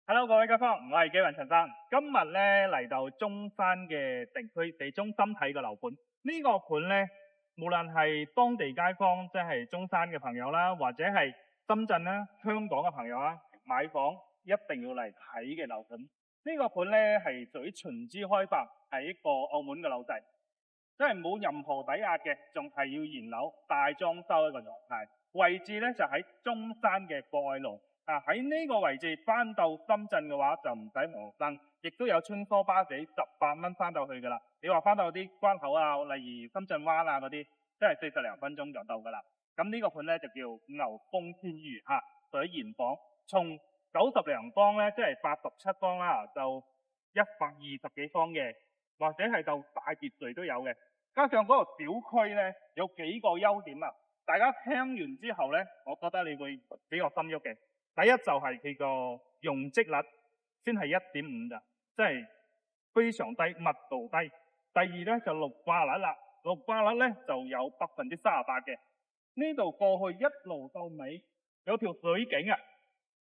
Hello， 各位街坊，我係紀雲陳生。今日咧嚟到中山嘅地區地中心睇個樓盤。呢個盤咧，無論係當地街坊，即係中山嘅朋友啦，或者係深圳啦、香港嘅朋友啦，買房一定要嚟睇嘅樓盤。呢個盤咧係屬於全資開發，係一個澳門嘅樓仔，即係冇任何抵押嘅，仲係要現樓大裝修一個狀態。位置咧就喺中山嘅博愛路。喺呢個位置翻到深圳嘅話就唔使黃燈，亦都有穿梭巴士18蚊翻到去噶啦。你話翻到啲關口啊，例如深圳灣啊嗰啲，即係40零分鐘就到噶啦。咁呢個盤咧就叫牛峰天馭屬於現房，從90零方咧，即係87方啦，就120幾方嘅，或者係到大別墅都有嘅。加上嗰個小區咧有幾個優點啊，大家聽完之後咧，我覺得你會比較心喐嘅。第一就係佢個容積率先係1.5咋，即係非常低，密度低。第二咧就綠化率啦，綠化率咧就有38%嘅。呢度過去一路到尾有條水景啊，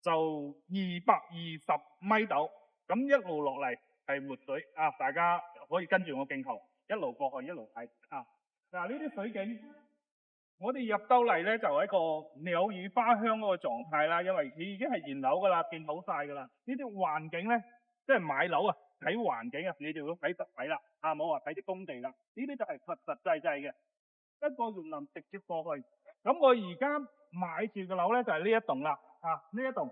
就220米度，咁一路落嚟係活水啊！大家可以跟住我鏡頭一路過去一路睇啊。嗱，呢啲水景。我哋入到嚟咧就係一個鳥語花香嗰個狀態啦，因為佢已經係現樓噶啦，建好晒噶啦。呢啲環境咧，即係買樓啊，睇環境啊，你哋要睇實體啦，冇話睇啲工地啦。呢啲就係實實際際嘅一個園林直接過去。咁我而家買住嘅樓咧就係呢一棟啦，呢一棟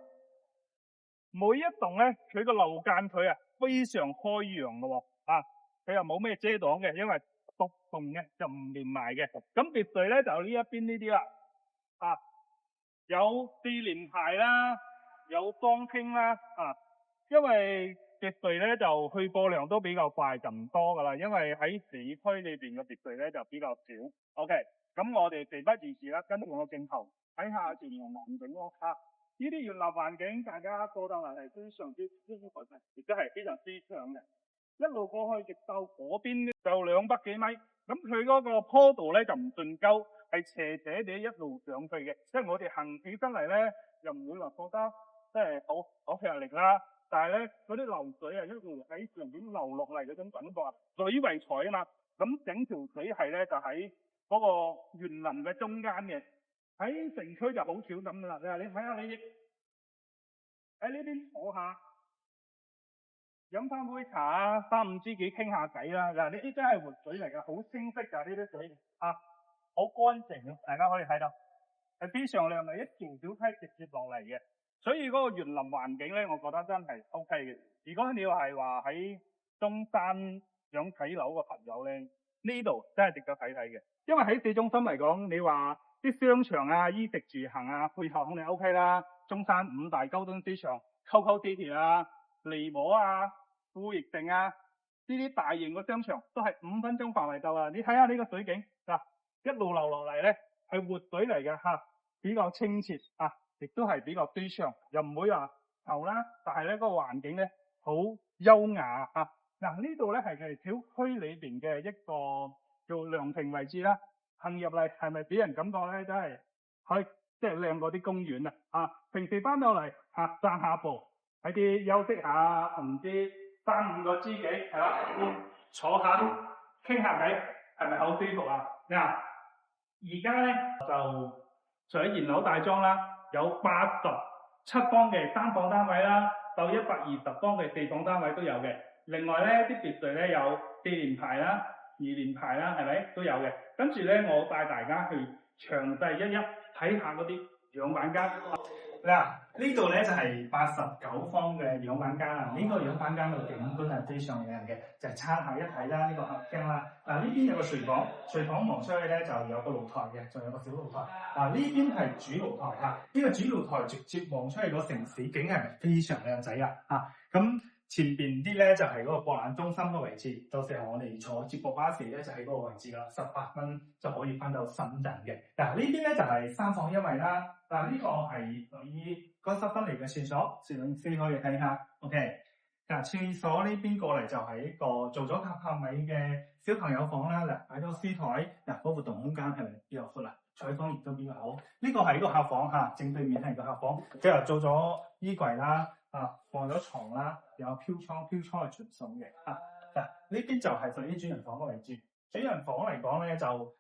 每一棟咧佢個樓間佢非常開揚嘅喎，佢又冇咩遮擋嘅，因為獨棟嘅就唔連埋嘅。咁別墅咧就呢一邊呢啲啦，有4連排啦，有方廳啦，因為別墅咧就去貨量都比較快，就唔多噶啦，因為喺市區裏邊嘅別墅咧就比較少。OK， 咁我哋事不宜遲啦，跟住我鏡頭睇下前面環境咯。呢啲園林環境大家過到嚟係非常之舒服嘅，亦都係非常之暢嘅。一路過去直到嗰邊就200幾米，咁佢嗰個坡度咧就唔算高，係斜斜地一路上去嘅，即係我哋行起身嚟咧又唔會話覺得即係好吃力啦，但係咧嗰啲流水一路喺上邊流落嚟嗰種感覺，水為財啊嘛，咁整條水係咧就喺嗰個園林嘅中間嘅，喺城區就好少咁噶啦。你睇下你喺呢邊坐下。飲翻杯茶3、5知己傾下偈啦。嗱，呢啲真係活水嚟㗎，好清晰㗎呢啲水，好乾淨，大家可以睇到係非常亮麗，一條小梯直接落嚟嘅。所以嗰個園林環境咧，我覺得真係 OK 嘅。如果你係話喺中山想睇樓嘅朋友咧，呢度真係值得睇睇嘅。因為喺市中心嚟講，你話啲商場衣食住行配合肯定 OK 啦。中山5大交通市場 ，COCO City 利和富逸城呢啲大型嘅商場都係5分鐘範圍到啊！你睇下呢個水景一路流落嚟咧係活水嚟嘅比較清澈亦都係比較對稱，又唔會話嘈啦，但係咧嗰個環境咧好優雅呢度咧係小區裏邊嘅一個叫涼亭位置啦。行入嚟係咪俾人感覺咧真係可以即係靚過啲公園平時翻到嚟散下步。喺啲休息下，同啲3、5個知己係啦，坐下傾下偈，係咪好舒服啊？而家咧就除咗現樓大裝啦，有87方嘅3房單位啦，到120方嘅4房單位都有嘅。另外咧啲別墅咧有4連排啦、2連排啦，係咪都有嘅？跟住咧我帶大家去詳細一睇下嗰啲樣板間。呢度咧就係89方嘅樣板間啦。呢個樣板間嘅景觀係非常靚嘅，就係拆下一睇啦。呢個客廳啦，呢邊有個睡房，睡房望出去咧就有個露台嘅，仲有個小露台。呢邊係主露台呢個主露台直接望出去個城市景係咪非常靚仔咁前邊啲咧就係嗰個博覽中心嘅位置，到時候我哋坐接駁巴士咧就喺嗰個位置啦，18蚊就可以翻到深圳嘅。呢邊咧就係3房1衛啦。呢個係屬於乾濕分離嘅廁所，攝影師可以睇下。OK， 廁所呢邊過嚟就係一個做咗80米嘅小朋友房啦。擺咗書台，嗰活動空間係咪比較闊採光亦都比較好。呢個係一個客房正對面係個客房，佢又做咗衣櫃啦。放咗床啦，有飄窗係全送嘅嗱，呢邊就係屬於主人房嘅位置。主人房嚟講咧就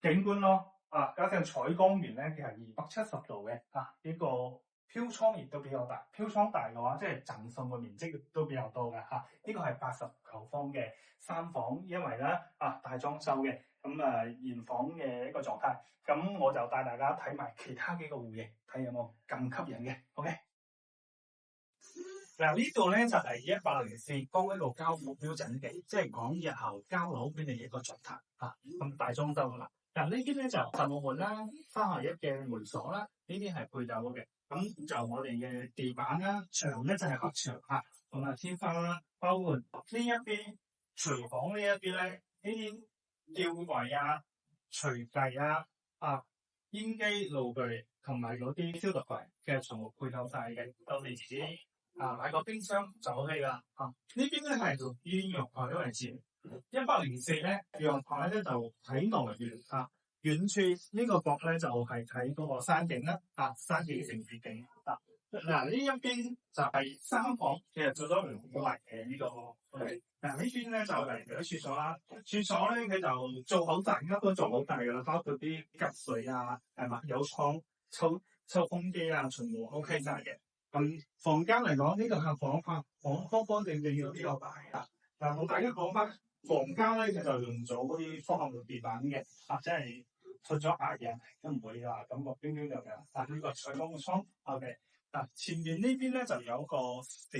景觀咯加上採光面咧，佢係270度嘅呢個飄窗亦都比較大。飄窗大嘅話，即係贈送嘅面積都比較多嘅呢個係89方嘅3房，因為咧大裝修嘅現房嘅一個狀態。咁我就帶大家睇埋其他幾個戶型，睇有冇咁吸引嘅。OK。嗱，呢度咧就係104方一個交付標準嘅，即係講日後交樓俾你一個狀態咁大裝修噶啦。嗱，呢邊咧就實木門啦，3合1嘅門鎖啦，呢啲係配搭嘅。咁就我哋嘅地板啦，牆咧就係黑牆同埋天花啦，包括呢一邊廚房呢一邊咧，呢啲吊櫃廚具煙機爐具同埋嗰啲消毒櫃嘅全部配套晒嘅，到你自己買個冰箱就 OK 啦。呢邊咧係屬於陽台嘅位置，104咧陽台咧就喺內邊遠處呢個角咧就係睇嗰個山景啦，山景城市景嗱，呢一邊就係3房，其實做咗2個圍嘅呢個。嗱，呢邊咧就係佢廁所啦，廁所咧佢就做好大，應該都做好大噶啦，包括啲隔水係嘛，有窗抽風機全部 OK 晒嘅。咁房間嚟講，呢個客房方方正正要比較大嗱，同大家講翻房間咧，佢就用咗嗰啲複合木地板嘅即係出咗牙嘅，都唔會話感覺冰冰涼嘅。呢個採光嘅窗 OK。前面呢邊咧就有個小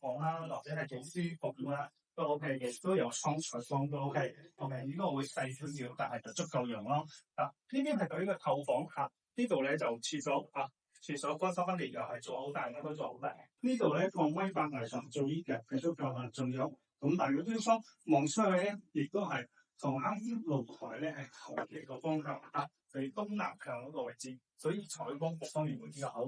房啦，或者係幾舒服啦，都 OK 嘅，都有窗採光都 OK。呢個會細少少，但係就足夠用咯。呢邊係佢呢個透房呢度咧就廁所廁所乾濕分離又係做好大，都做好大。呢度咧放威板泥上做呢嘅，佢都夠啦。仲有咁大嘅天窗望出去咧，亦都係同啱啲露台咧係同一個方向係東南向嗰個位置，所以採光各方面會比較好。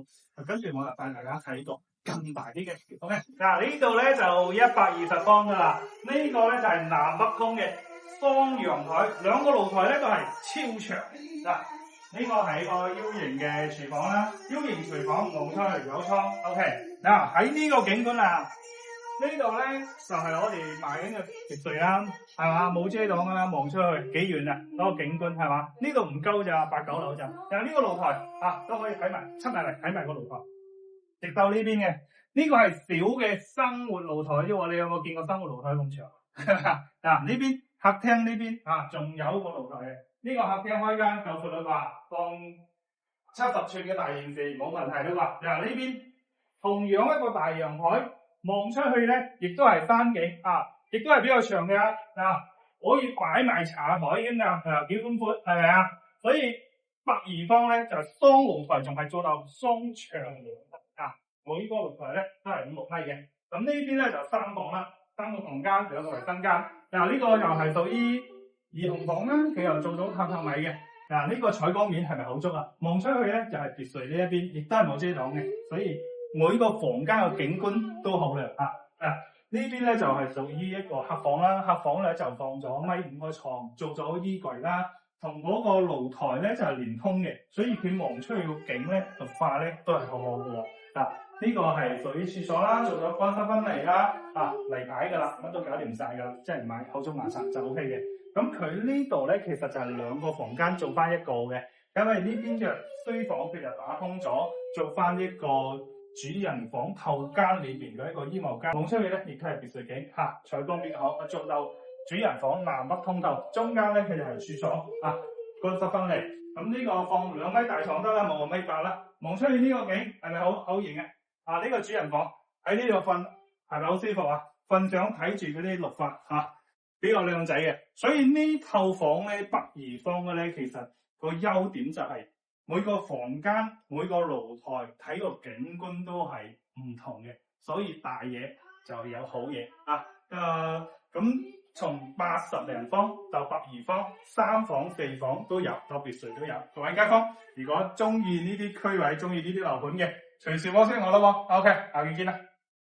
跟住我就帶大家睇個更大啲嘅。OK， 呢度咧就120方噶啦，呢個咧就係南北通嘅雙陽台，兩個露台咧都係超長呢個係個 U 型嘅廚房啦 ，U 型廚房望出去有窗 ，OK。喺呢個景觀呢度咧就係我哋賣緊嘅別墅啦，係嘛，冇遮擋噶啦，望出去幾遠嗰個景觀係嘛，呢度唔夠咋，8、9樓咋，但係呢個露台都可以睇埋，出埋嚟睇埋個露台，直到呢邊嘅，呢個係小嘅生活露台啫，你有冇見過生活露台咁長？呢邊客廳呢邊仲有個露台嘅。呢個客廳開間夠闊啦啩，放70寸嘅大電視冇問題啦啩。呢邊同樣一個大陽台，望出去咧，亦都係山景亦都係比較長嘅可以擺埋茶台咁幾寬闊，係咪所以102方咧就雙露台，仲係做到雙長每個露台咧都係5、6米嘅。咁呢邊咧就3房啦，3個房間，2個為新間。呢個又係屬於兒童房啦，佢又做到榻米嘅。呢個採光面係咪好足望出去咧就係別墅呢一邊，亦都係冇遮擋嘅，所以每個房間嘅景觀都好靚呢邊咧就係屬於一個客房啦，客房咧就放咗1.5米個床，做咗衣櫃啦，同嗰個露台咧就係連通嘅，所以佢望出去個景咧綠化咧都係好好嘅呢個係屬於廁所啦，做咗乾濕分離啦嚟擺噶啦，乜都搞掂晒噶啦，即係買口中牙刷就 OK 嘅。咁佢呢度咧其實就係2個房間做翻一個嘅，因為呢邊嘅書房佢就打通咗，做翻一個主人房後間裏邊嘅一個衣帽間，望出去咧亦都係別墅景採光比較好，做到主人房南北通透，中間咧佢就係廁所乾濕分離。咁呢個放2米大床得啦，冇1.8米啦，望出去呢個景係咪好型呢個主人房喺呢度瞓係咪好舒服瞓相睇住嗰啲綠化比較靚仔嘅，所以呢套房咧102方嘅咧，其實個優點就係每個房間每個露台睇個景觀都係唔同嘅，所以大嘢就有好嘢咁從80零方到102方，3房4房都有，到別墅都有。各位街坊，如果中意呢啲區位，中意呢啲樓盤嘅，隨時WhatsApp我啦喎。OK，下期見啦。